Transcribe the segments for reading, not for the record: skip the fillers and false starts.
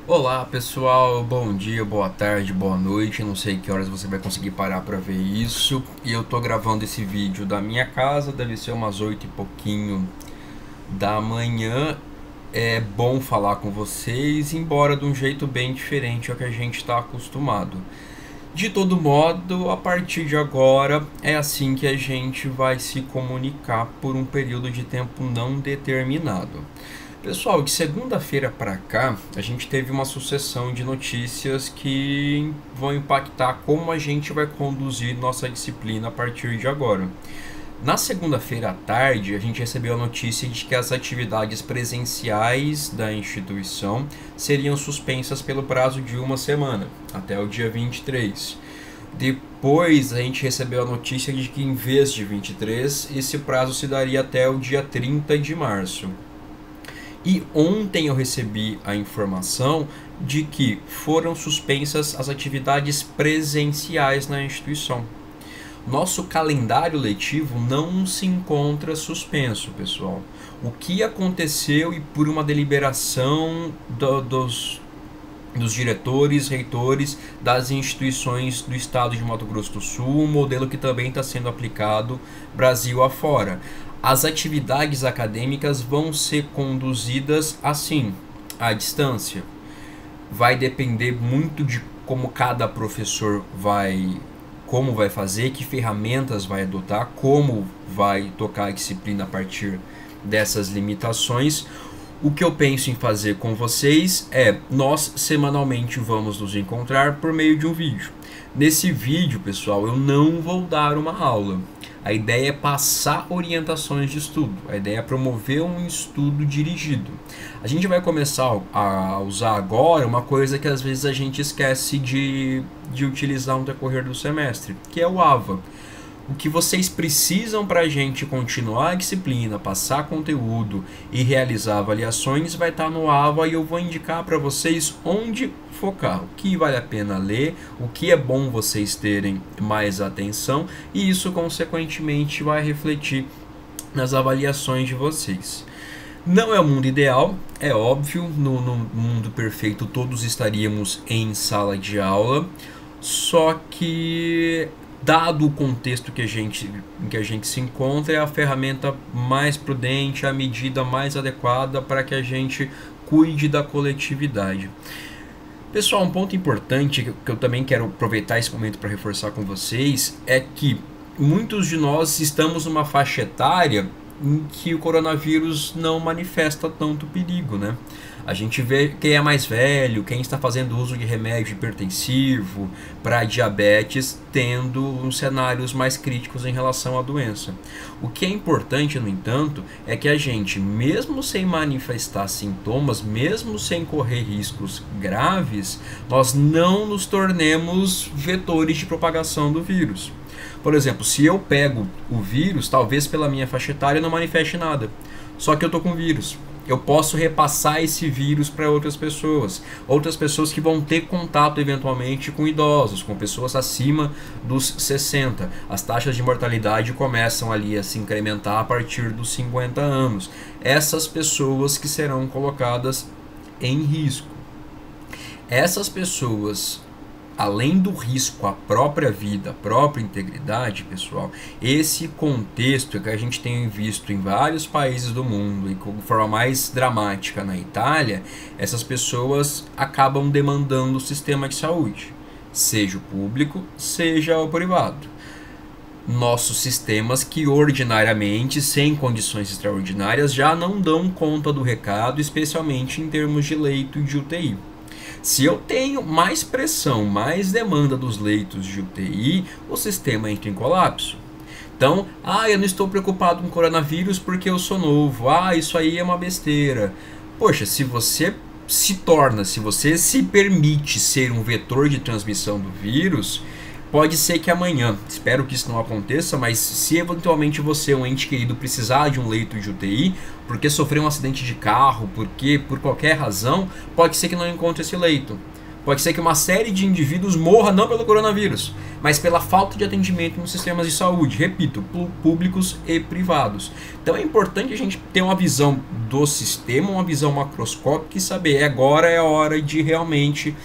Olá pessoal, bom dia, boa tarde, boa noite. Não sei que horas você vai conseguir parar para ver isso. E eu tô gravando esse vídeo da minha casa, deve ser umas 8 e pouquinho da manhã. É bom falar com vocês, embora de um jeito bem diferente ao que a gente está acostumado. De todo modo, a partir de agora é assim que a gente vai se comunicar por um período de tempo não determinado. Pessoal, de segunda-feira para cá, a gente teve uma sucessão de notícias que vão impactar como a gente vai conduzir nossa disciplina a partir de agora. Na segunda-feira à tarde, a gente recebeu a notícia de que as atividades presenciais da instituição seriam suspensas pelo prazo de uma semana, até o dia 23. Depois, a gente recebeu a notícia de que, em vez de 23, esse prazo se daria até o dia 30 de março. E ontem eu recebi a informação de que foram suspensas as atividades presenciais na instituição. Nosso calendário letivo não se encontra suspenso, pessoal. O que aconteceu e por uma deliberação dos diretores, reitores das instituições do estado de Mato Grosso do Sul, um modelo que também está sendo aplicado Brasil afora. As atividades acadêmicas vão ser conduzidas assim, à distância. Vai depender muito de como cada professor como vai fazer, que ferramentas vai adotar, como vai tocar a disciplina a partir dessas limitações. O que eu penso em fazer com vocês é, nós semanalmente vamos nos encontrar por meio de um vídeo. Nesse vídeo, pessoal, eu não vou dar uma aula. A ideia é passar orientações de estudo, a ideia é promover um estudo dirigido. A gente vai começar a usar agora uma coisa que às vezes a gente esquece de utilizar no decorrer do semestre, que é o AVA. O que vocês precisam para a gente continuar a disciplina, passar conteúdo e realizar avaliações vai estar no AVA, e eu vou indicar para vocês onde focar, o que vale a pena ler, o que é bom vocês terem mais atenção, e isso consequentemente vai refletir nas avaliações de vocês. Não é o mundo ideal, é óbvio, no mundo perfeito todos estaríamos em sala de aula, só que dado o contexto em que a gente se encontra, é a ferramenta mais prudente, a medida mais adequada para que a gente cuide da coletividade. Pessoal, um ponto importante que eu também quero aproveitar esse momento para reforçar com vocês é que muitos de nós estamos numa faixa etária em que o coronavírus não manifesta tanto perigo, né? A gente vê quem é mais velho, quem está fazendo uso de remédio hipertensivo para diabetes, tendo cenários mais críticos em relação à doença. O que é importante, no entanto, é que a gente, mesmo sem manifestar sintomas, mesmo sem correr riscos graves, nós não nos tornemos vetores de propagação do vírus. Por exemplo, se eu pego o vírus, talvez pela minha faixa etária não manifeste nada, só que eu tô com vírus. Eu posso repassar esse vírus para outras pessoas que vão ter contato eventualmente com idosos, com pessoas acima dos 60. As taxas de mortalidade começam ali a se incrementar a partir dos 50 anos. Essas pessoas que serão colocadas em risco. Essas pessoas, além do risco à própria vida, à própria integridade, pessoal, esse contexto que a gente tem visto em vários países do mundo e de forma mais dramática na Itália, essas pessoas acabam demandando o sistema de saúde, seja o público, seja o privado. Nossos sistemas que ordinariamente, sem condições extraordinárias, já não dão conta do recado, especialmente em termos de leito de UTI. Se eu tenho mais pressão, mais demanda dos leitos de UTI, o sistema entra em colapso. Então, eu não estou preocupado com coronavírus porque eu sou novo. Isso aí é uma besteira. Poxa, se você se permite ser um vetor de transmissão do vírus, pode ser que amanhã, espero que isso não aconteça, mas se eventualmente você, um ente querido, precisar de um leito de UTI, porque sofreu um acidente de carro, porque por qualquer razão, pode ser que não encontre esse leito. Pode ser que uma série de indivíduos morra não pelo coronavírus, mas pela falta de atendimento nos sistemas de saúde, repito, públicos e privados. Então é importante a gente ter uma visão do sistema, uma visão macroscópica e saber agora é a hora de realmente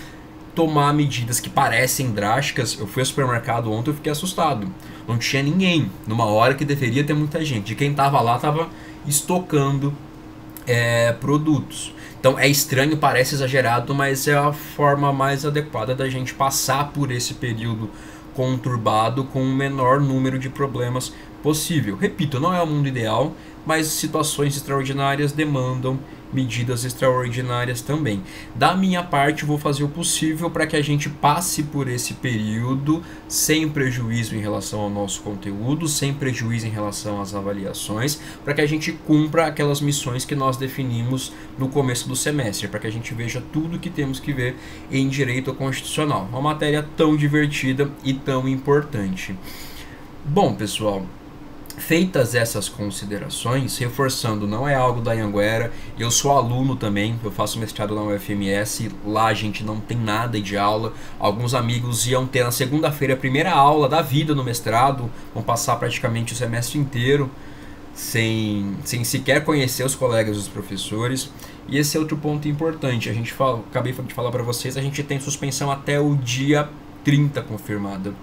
tomar medidas que parecem drásticas. Eu fui ao supermercado ontem e fiquei assustado. Não tinha ninguém, numa hora que deveria ter muita gente. De quem estava lá estava estocando produtos. Então é estranho, parece exagerado, mas é a forma mais adequada da gente passar por esse período conturbado com o menor número de problemas possível. Repito, não é o mundo ideal, mas situações extraordinárias demandam medidas extraordinárias também. Da minha parte, vou fazer o possível para que a gente passe por esse período sem prejuízo em relação ao nosso conteúdo, sem prejuízo em relação às avaliações, para que a gente cumpra aquelas missões que nós definimos no começo do semestre, para que a gente veja tudo que temos que ver em direito constitucional. Uma matéria tão divertida e tão importante. Bom, pessoal, feitas essas considerações, reforçando, não é algo da Anhanguera, eu sou aluno também, eu faço mestrado na UFMS, lá a gente não tem nada de aula, alguns amigos iam ter na segunda-feira a primeira aula da vida no mestrado, vão passar praticamente o semestre inteiro sem sequer conhecer os colegas dos professores, e esse é outro ponto importante, acabei de falar para vocês, a gente tem suspensão até o dia 30 confirmada.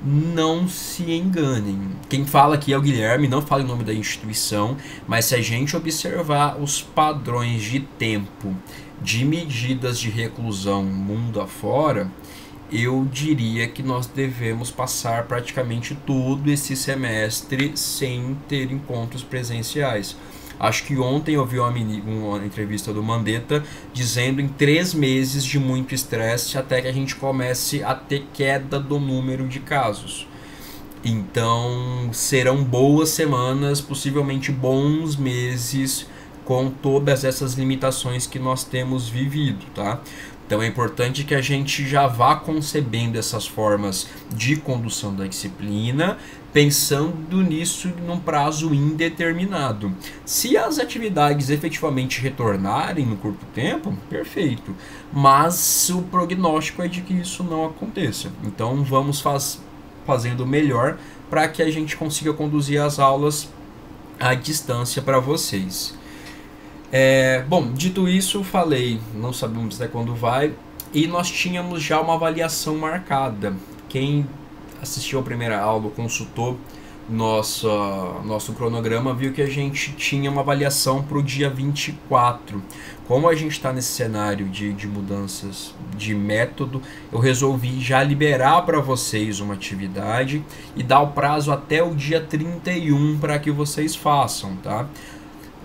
Não se enganem. Quem fala aqui é o Guilherme, não fala em nome da instituição, mas se a gente observar os padrões de tempo de medidas de reclusão mundo afora, eu diria que nós devemos passar praticamente todo esse semestre sem ter encontros presenciais. Acho que ontem eu vi uma entrevista do Mandetta dizendo em 3 meses de muito estresse até que a gente comece a ter queda do número de casos. Então serão boas semanas, possivelmente bons meses com todas essas limitações que nós temos vivido, tá? Então é importante que a gente já vá concebendo essas formas de condução da disciplina, pensando nisso num prazo indeterminado. Se as atividades efetivamente retornarem no curto tempo, perfeito. Mas o prognóstico é de que isso não aconteça. Então vamos fazendo o melhor para que a gente consiga conduzir as aulas à distância para vocês. Bom, dito isso, falei, não sabemos até quando vai, e nós tínhamos já uma avaliação marcada. Quem assistiu a primeira aula, consultou nosso cronograma, viu que a gente tinha uma avaliação para o dia 24. Como a gente está nesse cenário de mudanças de método, eu resolvi já liberar para vocês uma atividade e dar o prazo até o dia 31 para que vocês façam, tá?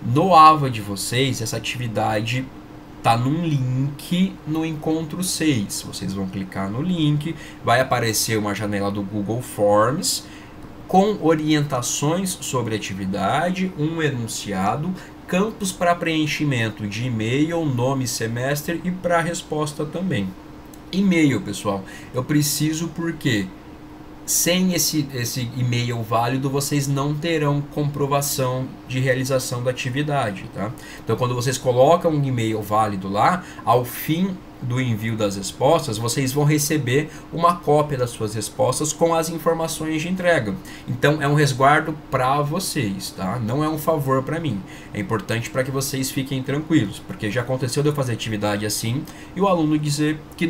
No AVA de vocês, essa atividade tá num link no encontro 6. Vocês vão clicar no link, vai aparecer uma janela do Google Forms com orientações sobre a atividade, um enunciado, campos para preenchimento de e-mail, nome, semestre e para resposta também. E-mail, pessoal, eu preciso porque sem esse e-mail válido, vocês não terão comprovação de realização da atividade, tá? Então, quando vocês colocam um e-mail válido lá, ao fim do envio das respostas, vocês vão receber uma cópia das suas respostas com as informações de entrega. Então, é um resguardo para vocês, tá? Não é um favor para mim. É importante para que vocês fiquem tranquilos, porque já aconteceu de eu fazer atividade assim e o aluno dizer que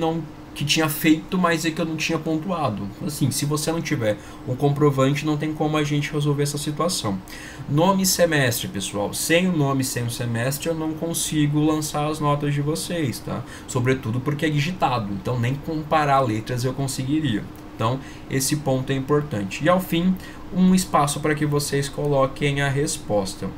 tinha feito, mas é que eu não tinha pontuado. Assim, se você não tiver um comprovante, não tem como a gente resolver essa situação. Nome e semestre, pessoal. Sem o nome, sem o semestre, eu não consigo lançar as notas de vocês, tá? Sobretudo porque é digitado, então nem comparar letras eu conseguiria. Então, esse ponto é importante. E ao fim, um espaço para que vocês coloquem a resposta.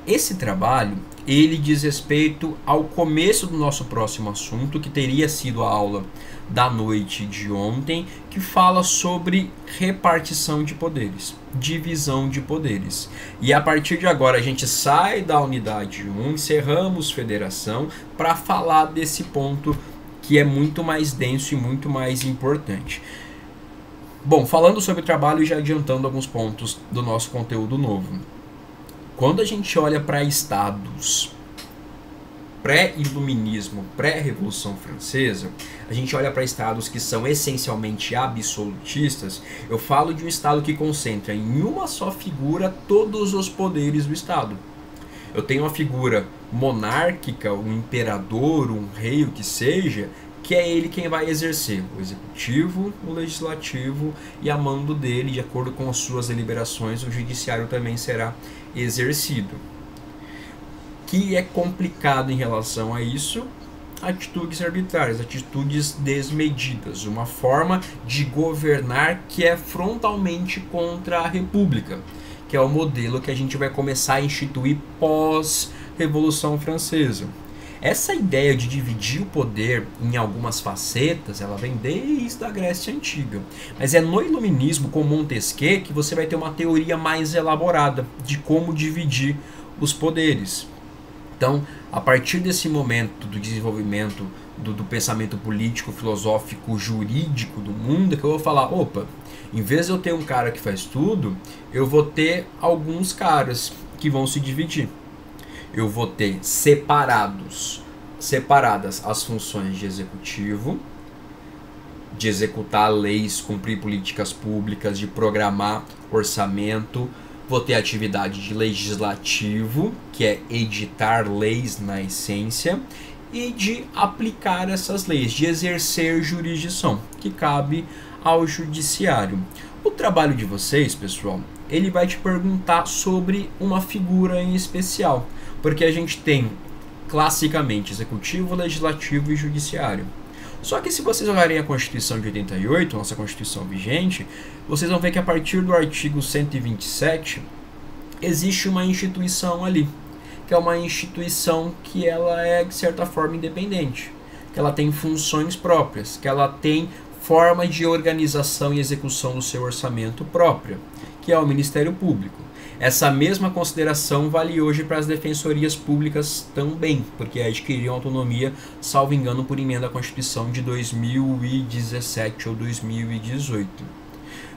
Esse trabalho, ele diz respeito ao começo do nosso próximo assunto, que teria sido a aula da noite de ontem, que fala sobre repartição de poderes, divisão de poderes. E a partir de agora a gente sai da unidade 1, encerramos federação, para falar desse ponto que é muito mais denso e muito mais importante. Bom, falando sobre trabalho e já adiantando alguns pontos do nosso conteúdo novo. Quando a gente olha para estados, pré-iluminismo, pré-revolução francesa, a gente olha para estados que são essencialmente absolutistas. Eu falo de um estado que concentra em uma só figura todos os poderes do estado. Eu tenho uma figura monárquica, um imperador, um rei, o que seja, que é ele quem vai exercer o executivo, o legislativo, e a mando dele, de acordo com as suas deliberações, o judiciário também será exercido. Que é complicado em relação a isso, atitudes arbitrárias, atitudes desmedidas, uma forma de governar que é frontalmente contra a república, que é o modelo que a gente vai começar a instituir pós-Revolução Francesa. Essa ideia de dividir o poder em algumas facetas, ela vem desde a Grécia Antiga. Mas é no Iluminismo, com Montesquieu, que você vai ter uma teoria mais elaborada de como dividir os poderes. Então, a partir desse momento do desenvolvimento do pensamento político, filosófico, jurídico do mundo, é que eu vou falar, opa, em vez de eu ter um cara que faz tudo, eu vou ter alguns caras que vão se dividir. Eu vou ter separadas as funções de executivo, de executar leis, cumprir políticas públicas, de programar orçamento. Vou ter a atividade de legislativo, que é editar leis na essência, e de aplicar essas leis, de exercer jurisdição, que cabe ao judiciário. O trabalho de vocês, pessoal, ele vai te perguntar sobre uma figura em especial, porque a gente tem classicamente executivo, legislativo e judiciário. Só que se vocês olharem a Constituição de 88, nossa Constituição vigente, vocês vão ver que a partir do artigo 127 existe uma instituição ali, que é uma instituição que ela é de certa forma independente, que ela tem funções próprias, que ela tem forma de organização e execução do seu orçamento própria, que é o Ministério Público. Essa mesma consideração vale hoje para as defensorias públicas também, porque adquiriram autonomia, salvo engano, por emenda à Constituição de 2017 ou 2018.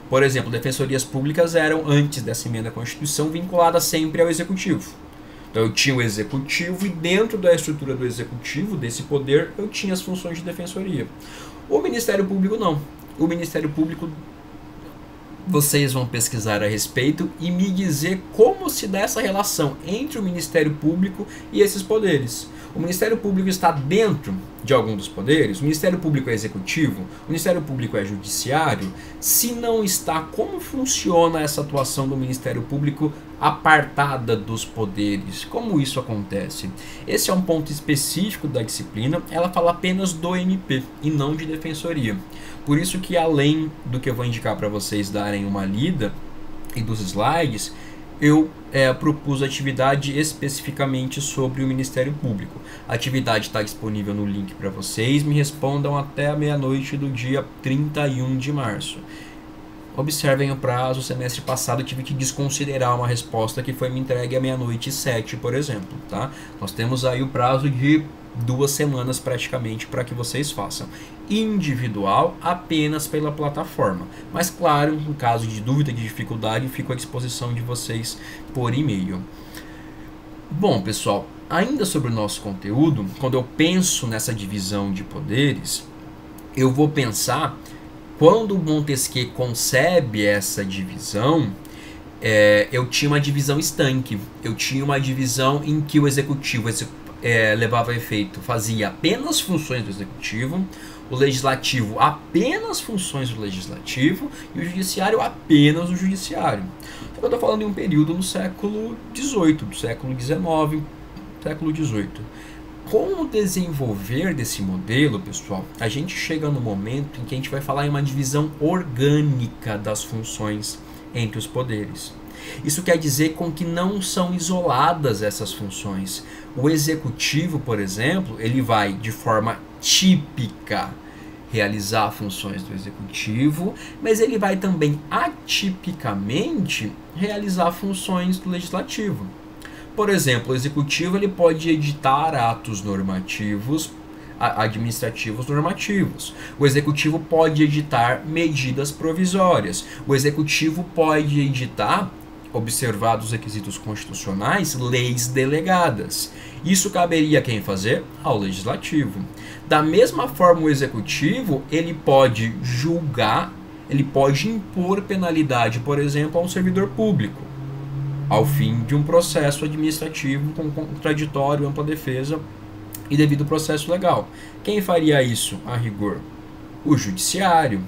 Por exemplo, defensorias públicas eram, antes dessa emenda à Constituição, vinculadas sempre ao Executivo. Então eu tinha o Executivo e dentro da estrutura do Executivo, desse poder, eu tinha as funções de defensoria. O Ministério Público não. O Ministério Público, vocês vão pesquisar a respeito e me dizer como se dá essa relação entre o Ministério Público e esses poderes. O Ministério Público está dentro de algum dos poderes? O Ministério Público é executivo? O Ministério Público é judiciário? Se não está, como funciona essa atuação do Ministério Público apartada dos poderes? Como isso acontece? Esse é um ponto específico da disciplina, ela fala apenas do MP e não de defensoria. Por isso que, além do que eu vou indicar para vocês darem uma lida e dos slides, eu propus atividade especificamente sobre o Ministério Público. A atividade está disponível no link para vocês. Me respondam até a meia-noite do dia 31 de março. Observem o prazo. O semestre passado eu tive que desconsiderar uma resposta que foi me entregue à meia-noite e 7, por exemplo. Tá? Nós temos aí o prazo de 2 semanas praticamente para que vocês façam. Individual apenas pela plataforma, mas claro, em caso de dúvida, de dificuldade, fico à disposição de vocês por e-mail. Bom, pessoal, ainda sobre o nosso conteúdo, quando eu penso nessa divisão de poderes, eu vou pensar, quando Montesquieu concebe essa divisão, eu tinha uma divisão estanque, eu tinha uma divisão em que o executivo levava a efeito, fazia apenas funções do executivo, o legislativo apenas funções do legislativo e o judiciário apenas o judiciário. Então, eu estou falando de um período no século XVIII, do século XIX, século XVIII. Com o desenvolver desse modelo, pessoal, a gente chega no momento em que a gente vai falar em uma divisão orgânica das funções entre os poderes. Isso quer dizer com que não são isoladas essas funções. O executivo, por exemplo, ele vai de forma típica realizar funções do executivo, mas ele vai também atipicamente realizar funções do legislativo. Por exemplo, o executivo ele pode editar atos normativos, administrativos normativos. O executivo pode editar medidas provisórias. O executivo pode editar observados os requisitos constitucionais, leis delegadas. Isso caberia a quem fazer? Ao legislativo. Da mesma forma, o executivo, ele pode julgar, ele pode impor penalidade, por exemplo, a um servidor público, ao fim de um processo administrativo com contraditório, ampla defesa e devido processo legal. Quem faria isso, a rigor? O judiciário.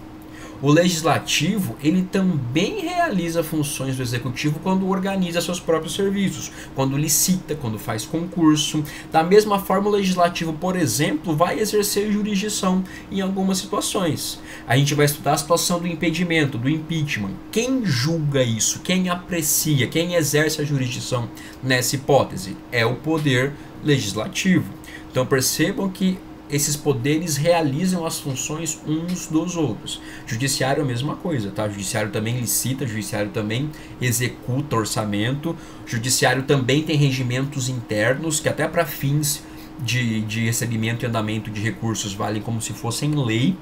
O legislativo, ele também realiza funções do executivo quando organiza seus próprios serviços, quando licita, quando faz concurso. Da mesma forma, o legislativo, por exemplo, vai exercer jurisdição em algumas situações. A gente vai estudar a situação do impedimento, do impeachment. Quem julga isso? Quem aprecia? Quem exerce a jurisdição nessa hipótese? É o poder legislativo. Então percebam que esses poderes realizam as funções uns dos outros. Judiciário é a mesma coisa, tá? Judiciário também licita, judiciário também executa orçamento, judiciário também tem regimentos internos que até para fins de recebimento e andamento de recursos valem como se fossem lei.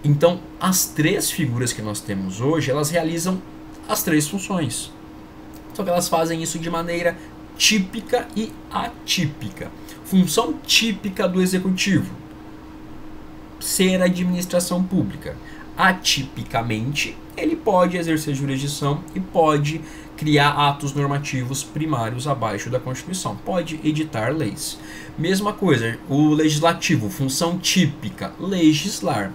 Então, as três figuras que nós temos hoje, elas realizam as três funções. Só que elas fazem isso de maneira típica e atípica. Função típica do executivo: ser a administração pública. Atipicamente, ele pode exercer jurisdição e pode criar atos normativos primários abaixo da Constituição. Pode editar leis. Mesma coisa, o legislativo, função típica: legislar.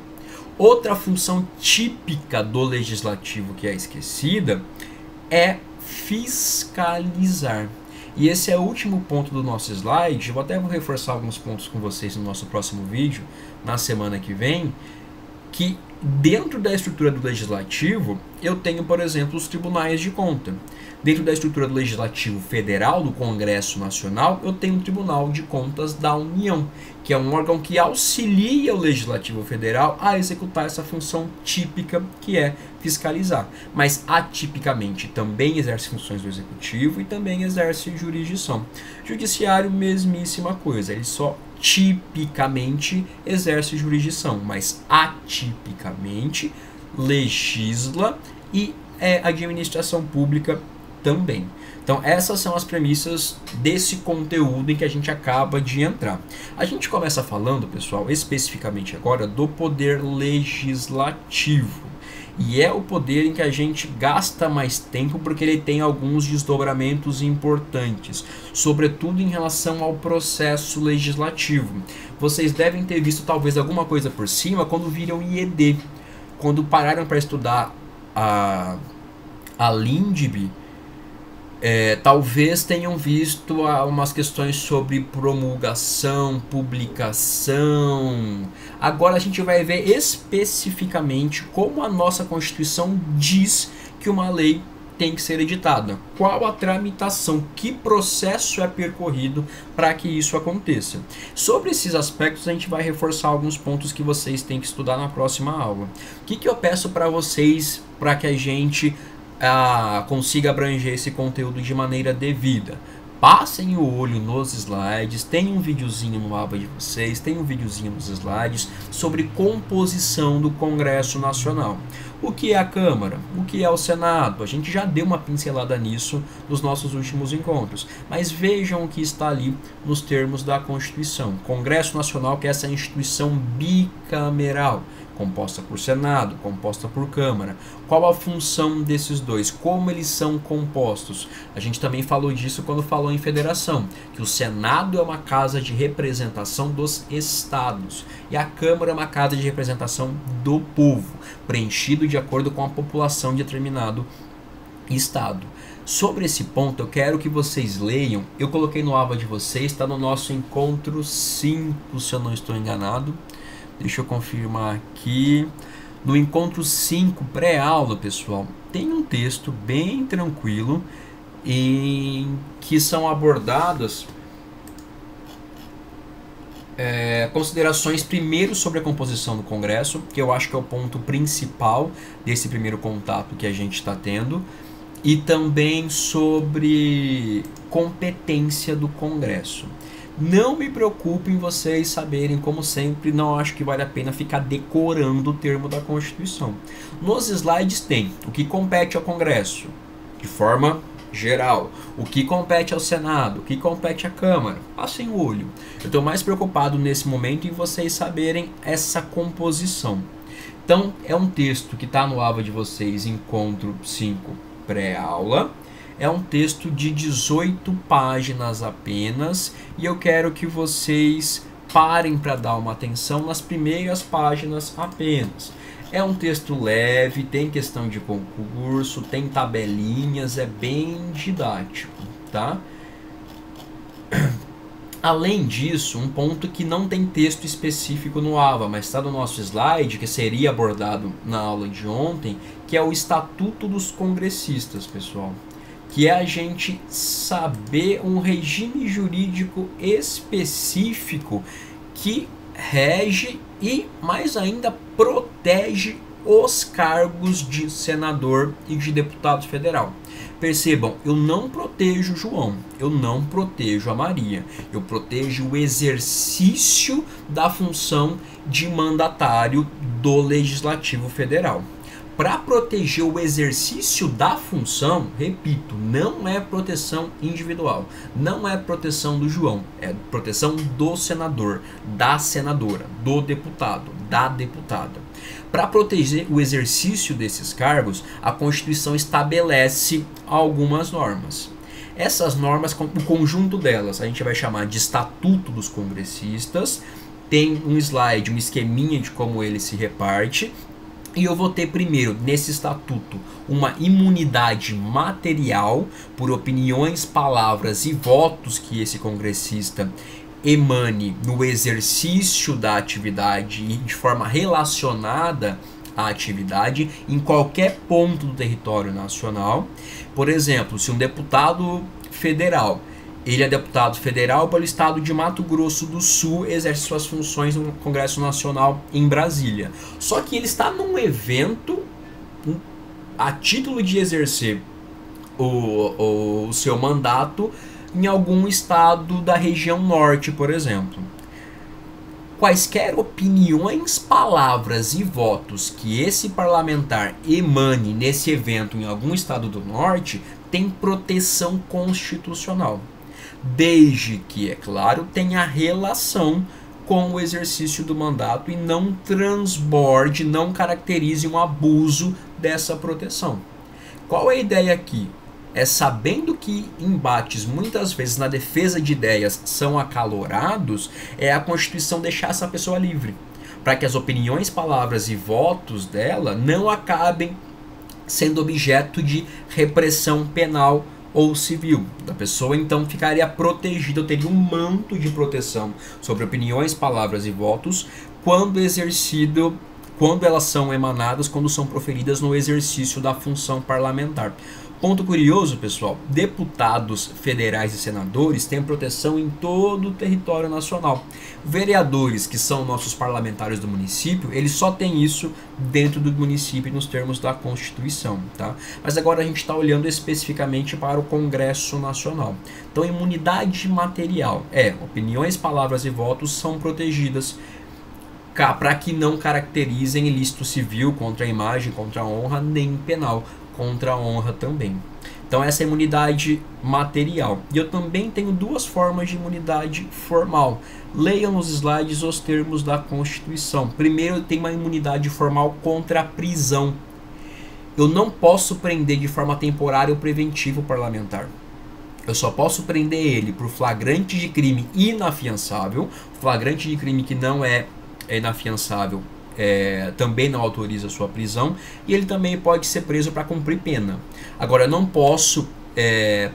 Outra função típica do legislativo que é esquecida é fiscalizar. E esse é o último ponto do nosso slide. Eu até vou reforçar alguns pontos com vocês no nosso próximo vídeo, na semana que vem, que dentro da estrutura do legislativo, eu tenho, por exemplo, os tribunais de conta. Dentro da estrutura do legislativo federal, do Congresso Nacional, eu tenho o Tribunal de Contas da União, que é um órgão que auxilia o Legislativo Federal a executar essa função típica, que é fiscalizar. Mas atipicamente também exerce funções do Executivo e também exerce jurisdição. Judiciário, mesmíssima coisa, ele só tipicamente exerce jurisdição, mas atipicamente legisla e é administração pública também. Então essas são as premissas desse conteúdo em que a gente acaba de entrar. A gente começa falando, pessoal, especificamente agora do poder legislativo. E é o poder em que a gente gasta mais tempo porque ele tem alguns desdobramentos importantes, sobretudo em relação ao processo legislativo. Vocês devem ter visto talvez alguma coisa por cima quando viram IED, quando pararam para estudar a LINDB. Talvez tenham visto umas questões sobre promulgação, publicação. Agora a gente vai ver especificamente como a nossa Constituição diz que uma lei tem que ser editada. Qual a tramitação, que processo é percorrido para que isso aconteça. Sobre esses aspectos a gente vai reforçar alguns pontos que vocês têm que estudar na próxima aula. O que eu peço para vocês para que a gente consiga abranger esse conteúdo de maneira devida? Passem o olho nos slides, tem um videozinho no aba de vocês, tem um videozinho nos slides sobre composição do Congresso Nacional. O que é a Câmara? O que é o Senado? A gente já deu uma pincelada nisso nos nossos últimos encontros, mas vejam o que está ali nos termos da Constituição. Congresso Nacional, que é essa instituição bicameral, composta por Senado, composta por Câmara. Qual a função desses dois? Como eles são compostos? A gente também falou disso quando falou em federação, que o Senado é uma casa de representação dos estados e a Câmara é uma casa de representação do povo, preenchido de acordo com a população de determinado estado. Sobre esse ponto, eu quero que vocês leiam, eu coloquei no aba de vocês, está no nosso encontro 5, se eu não estou enganado. Deixa eu confirmar aqui. No encontro 5, pré-aula, pessoal, tem um texto bem tranquilo em que são abordadas considerações primeiro sobre a composição do Congresso, que eu acho que é o ponto principal desse primeiro contato que a gente está tendo, e também sobre competência do Congresso. Não me preocupe em vocês saberem, como sempre, não acho que vale a pena ficar decorando o termo da Constituição. Nos slides tem o que compete ao Congresso, de forma geral. O que compete ao Senado, o que compete à Câmara, passem o olho. Eu estou mais preocupado nesse momento em vocês saberem essa composição. Então, é um texto que está no aba de vocês, encontro 5 pré-aula. É um texto de 18 páginas apenas e eu quero que vocês parem para dar uma atenção nas primeiras páginas apenas. É um texto leve, tem questão de concurso, tem tabelinhas, é bem didático, tá? Além disso, um ponto que não tem texto específico no AVA, mas está no nosso slide, que seria abordado na aula de ontem, que é o Estatuto dos Congressistas, pessoal. Que é a gente saber um regime jurídico específico que rege e, mais ainda, protege os cargos de senador e de deputado federal. Percebam, eu não protejo o João, eu não protejo a Maria, eu protejo o exercício da função de mandatário do Legislativo Federal. Para proteger o exercício da função, repito, não é proteção individual, não é proteção do João, é proteção do senador, da senadora, do deputado, da deputada. Para proteger o exercício desses cargos, a Constituição estabelece algumas normas. Essas normas, o conjunto delas, a gente vai chamar de Estatuto dos Congressistas. Tem um slide, um esqueminha de como ele se reparte. E eu vou ter primeiro, nesse estatuto, uma imunidade material por opiniões, palavras e votos que esse congressista emane no exercício da atividade e de forma relacionada à atividade em qualquer ponto do território nacional. Por exemplo, se um deputado federal, ele é deputado federal pelo estado de Mato Grosso do Sul, exerce suas funções no Congresso Nacional em Brasília. Só que ele está num evento a título de exercer o seu mandato em algum estado da região norte, por exemplo. Quaisquer opiniões, palavras e votos que esse parlamentar emane nesse evento em algum estado do norte tem proteção constitucional. Desde que, é claro, tenha relação com o exercício do mandato e não transborde, não caracterize um abuso dessa proteção. Qual é a ideia aqui? É sabendo que embates muitas vezes na defesa de ideias são acalorados, é a Constituição deixar essa pessoa livre, para que as opiniões, palavras e votos dela não acabem sendo objeto de repressão penal ou civil. A pessoa então ficaria protegida, teria um manto de proteção sobre opiniões, palavras e votos quando exercido, quando elas são emanadas, quando são proferidas no exercício da função parlamentar. Ponto curioso, pessoal, deputados federais e senadores têm proteção em todo o território nacional. Vereadores, que são nossos parlamentares do município, eles só têm isso dentro do município nos termos da Constituição, tá? Mas agora a gente está olhando especificamente para o Congresso Nacional. Então, imunidade material opiniões, palavras e votos são protegidas para que não caracterizem ilícito civil contra a imagem, contra a honra, nem penal contra a honra também. Então essa é a imunidade material. E eu também tenho duas formas de imunidade formal. Leiam nos slides os termos da Constituição. Primeiro, eu tenho uma imunidade formal contra a prisão. Eu não posso prender de forma temporária ou preventiva o parlamentar. Eu só posso prender ele por flagrante de crime inafiançável. Flagrante de crime que não é inafiançável também não autoriza a sua prisão, e ele também pode ser preso para cumprir pena. Agora, eu não posso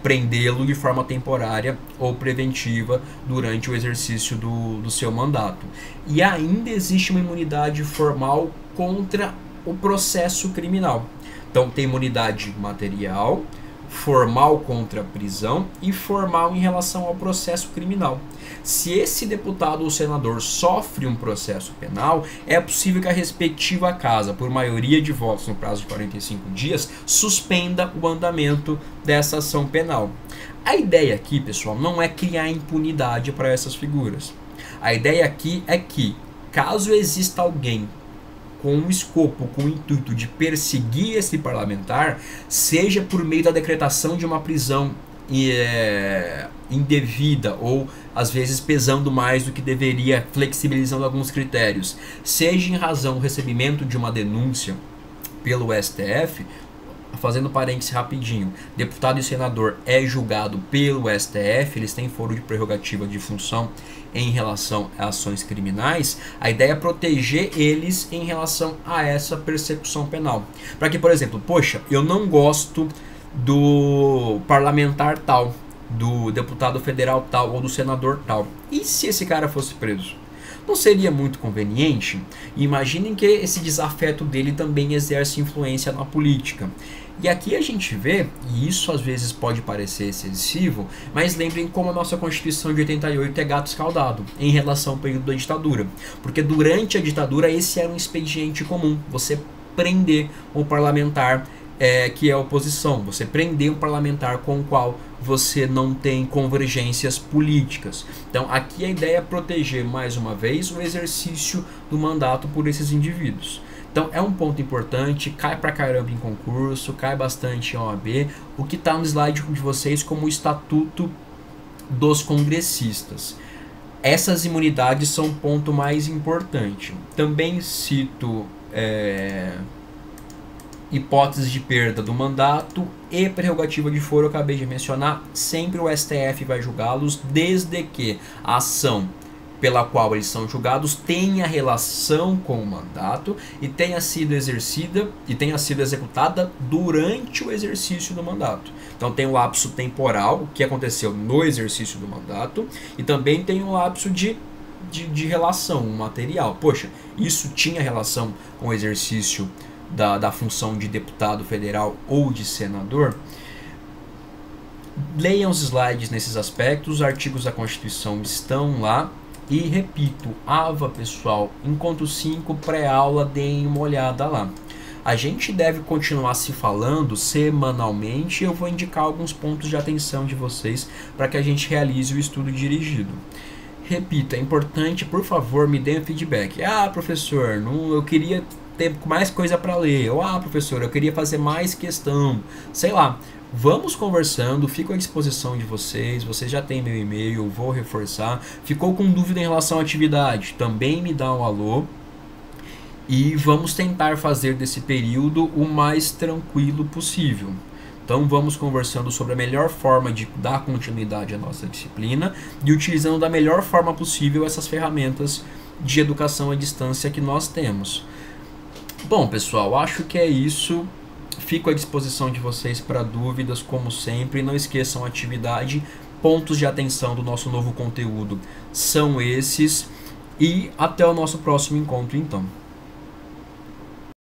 prendê-lo de forma temporária ou preventiva durante o exercício do seu mandato. E ainda existe uma imunidade formal contra o processo criminal. Então tem imunidade material, formal contra a prisão e formal em relação ao processo criminal. Se esse deputado ou senador sofre um processo penal, é possível que a respectiva casa, por maioria de votos no prazo de 45 dias, suspenda o andamento dessa ação penal. A ideia aqui, pessoal, não é criar impunidade para essas figuras. A ideia aqui é que, caso exista alguém com o escopo, com o intuito de perseguir esse parlamentar, seja por meio da decretação de uma prisão indevida ou às vezes pesando mais do que deveria, flexibilizando alguns critérios, seja em razão do recebimento de uma denúncia pelo STF. Fazendo parênteses rapidinho, deputado e senador é julgado pelo STF, eles têm foro de prerrogativa de função em relação a ações criminais. A ideia é proteger eles em relação a essa persecução penal. Para que, por exemplo, poxa, eu não gosto do parlamentar tal, do deputado federal tal ou do senador tal. E se esse cara fosse preso? Não seria muito conveniente? Imaginem que esse desafeto dele também exerce influência na política. E aqui a gente vê, e isso às vezes pode parecer excessivo, mas lembrem como a nossa Constituição de 88 é gato escaldado em relação ao período da ditadura. Porque durante a ditadura esse era um expediente comum, você prender o parlamentar que é a oposição, você prender um parlamentar com o qual você não tem convergências políticas. Então aqui a ideia é proteger mais uma vez o exercício do mandato por esses indivíduos. Então é um ponto importante, cai pra caramba em concurso, cai bastante em OAB, o que está no slide de vocês como o Estatuto dos Congressistas. Essas imunidades são o ponto mais importante. Também cito hipóteses de perda do mandato e prerrogativa de foro, eu acabei de mencionar. Sempre o STF vai julgá-los, desde que a ação pela qual eles são julgados tenha relação com o mandato e tenha sido exercida e tenha sido executada durante o exercício do mandato. Então tem o lapso temporal, o que aconteceu no exercício do mandato, e também tem o lapso de relação material. Poxa, isso tinha relação com o exercício da função de deputado federal ou de senador? Leiam os slides nesses aspectos, os artigos da Constituição estão lá. E repito, AVA pessoal, encontro 5, pré-aula, deem uma olhada lá. A gente deve continuar se falando semanalmente, eu vou indicar alguns pontos de atenção de vocês para que a gente realize o estudo dirigido. Repito, é importante, por favor, me deem feedback. Ah, professor, eu queria ter mais coisa para ler. Ou, ah, professor, eu queria fazer mais questão. Sei lá. Vamos conversando, fico à disposição de vocês já têm meu e-mail, vou reforçar. Ficou com dúvida em relação à atividade? Também me dá um alô. E vamos tentar fazer desse período o mais tranquilo possível. Então vamos conversando sobre a melhor forma de dar continuidade à nossa disciplina e utilizando da melhor forma possível essas ferramentas de educação à distância que nós temos. Bom, pessoal, acho que é isso. Fico à disposição de vocês para dúvidas, como sempre. Não esqueçam a atividade, pontos de atenção do nosso novo conteúdo são esses. E até o nosso próximo encontro, então.